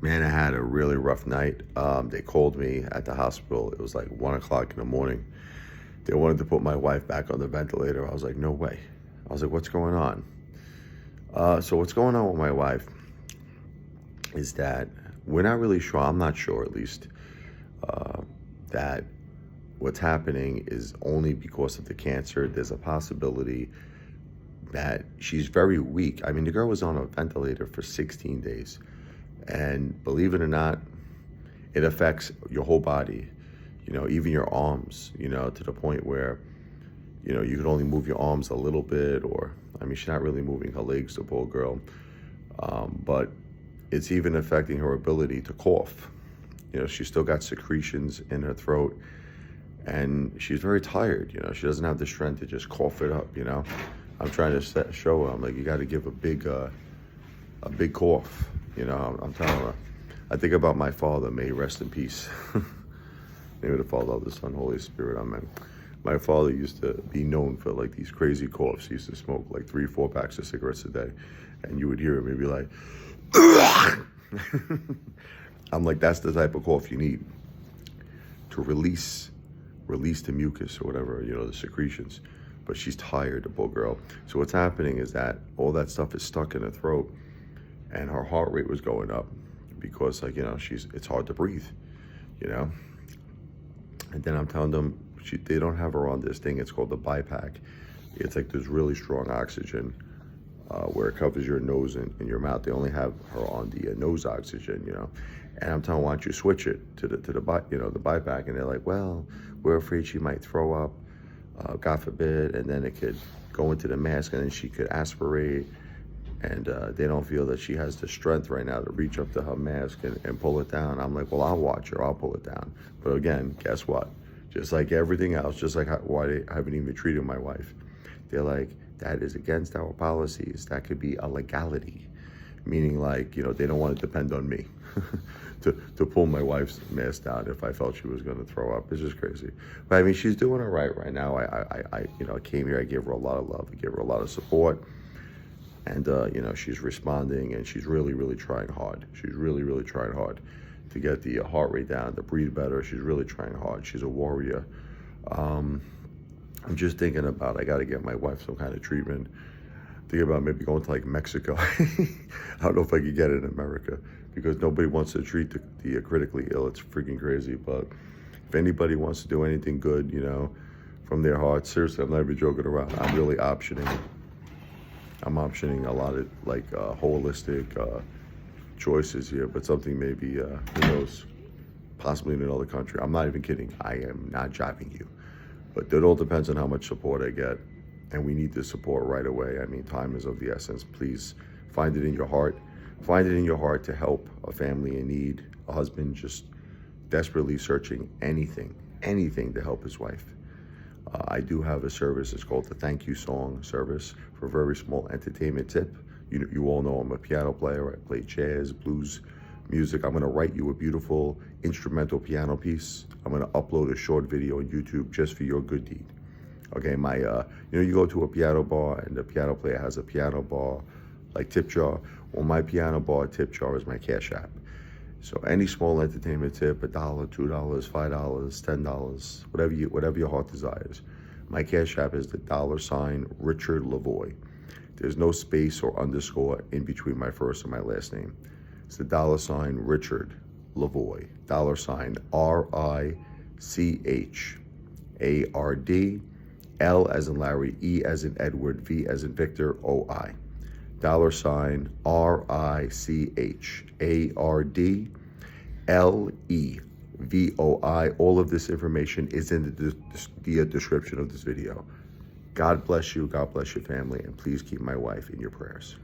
Man, I had a really rough night. They called me at the hospital. It was like 1 o'clock in the morning. They wanted to put my wife back on the ventilator. I was like, no way. I was like, what's going on? So what's going on with my wife is that we're not really sure, I'm not sure at least, that what's happening is only because of the cancer. There's a possibility that she's very weak. I mean, the girl was on a ventilator for 16 days. And believe it or not, it affects your whole body, even your arms, to the point where, you can only move your arms a little bit, or, I mean, she's not really moving her legs, the poor girl. But it's even affecting her ability to cough. She's still got secretions in her throat, and she's very tired. She doesn't have the strength to just cough it up. I'm trying to show her, I'm like, you got to give a big cough. I'm telling her. I think about my father, may he rest in peace. Name of the Father, the Son, Holy Spirit, amen. My father used to be known for like these crazy coughs. He used to smoke like 3-4 packs of cigarettes a day, and you would hear him, he'd be like, I'm like, that's the type of cough you need to release the mucus or whatever, the secretions. But she's tired, the poor girl. So what's happening is that all that stuff is stuck in her throat, and her heart rate was going up because, like, it's hard to breathe, And then I'm telling them, they don't have her on this thing. It's called the BiPAC. It's like this really strong oxygen where it covers your nose and your mouth. They only have her on the nose oxygen, And I'm telling them, why don't you switch it to the BiPAC? And they're like, well, we're afraid she might throw up, God forbid, and then it could go into the mask, and then she could aspirate. And they don't feel that she has the strength right now to reach up to her mask and pull it down. I'm like, well, I'll watch her. I'll pull it down. But again, guess what? Just like everything else, just like why they haven't even treated my wife. They're like, that is against our policies. That could be a legality. Meaning, like, they don't want to depend on me to pull my wife's mask down if I felt she was going to throw up. It's just crazy. But I mean, she's doing all right now. I came here. I gave her a lot of love. I gave her a lot of support. And, she's responding, and she's really, really trying hard. She's really, really trying hard to get the heart rate down, to breathe better. She's really trying hard. She's a warrior. I'm just thinking about, I got to get my wife some kind of treatment. Thinking about maybe going to like Mexico. I don't know if I could get it in America because nobody wants to treat the critically ill. It's freaking crazy. But if anybody wants to do anything good, from their heart, seriously, I'm not even joking around. I'm really optioning a lot of like holistic choices here, but something maybe, who knows, possibly in another country. I'm not even kidding. I am not jiving you. But it all depends on how much support I get. And we need the support right away. I mean, time is of the essence. Please find it in your heart. Find it in your heart to help a family in need, a husband just desperately searching anything to help his wife. I do have a service. It's called the Thank You Song service for a very small entertainment tip. You all know I'm a piano player. I play jazz, blues music. I'm going to write you a beautiful instrumental piano piece. I'm going to upload a short video on YouTube just for your good deed. Okay, you go to a piano bar and the piano player has a piano bar like tip jar. Well, my piano bar tip jar is my Cash App. So any small entertainment tip, $1, $2, $5, $10, whatever your heart desires. My Cash App is the $ RichardLevoi. There's no space or underscore in between my first and my last name. It's the $ RichardLevoi. $RichardLevoi. L as in Larry, E as in Edward, V as in Victor, OI. $RichardLevoi. All of this information is in the description of this video. God bless you. God bless your family. And please keep my wife in your prayers.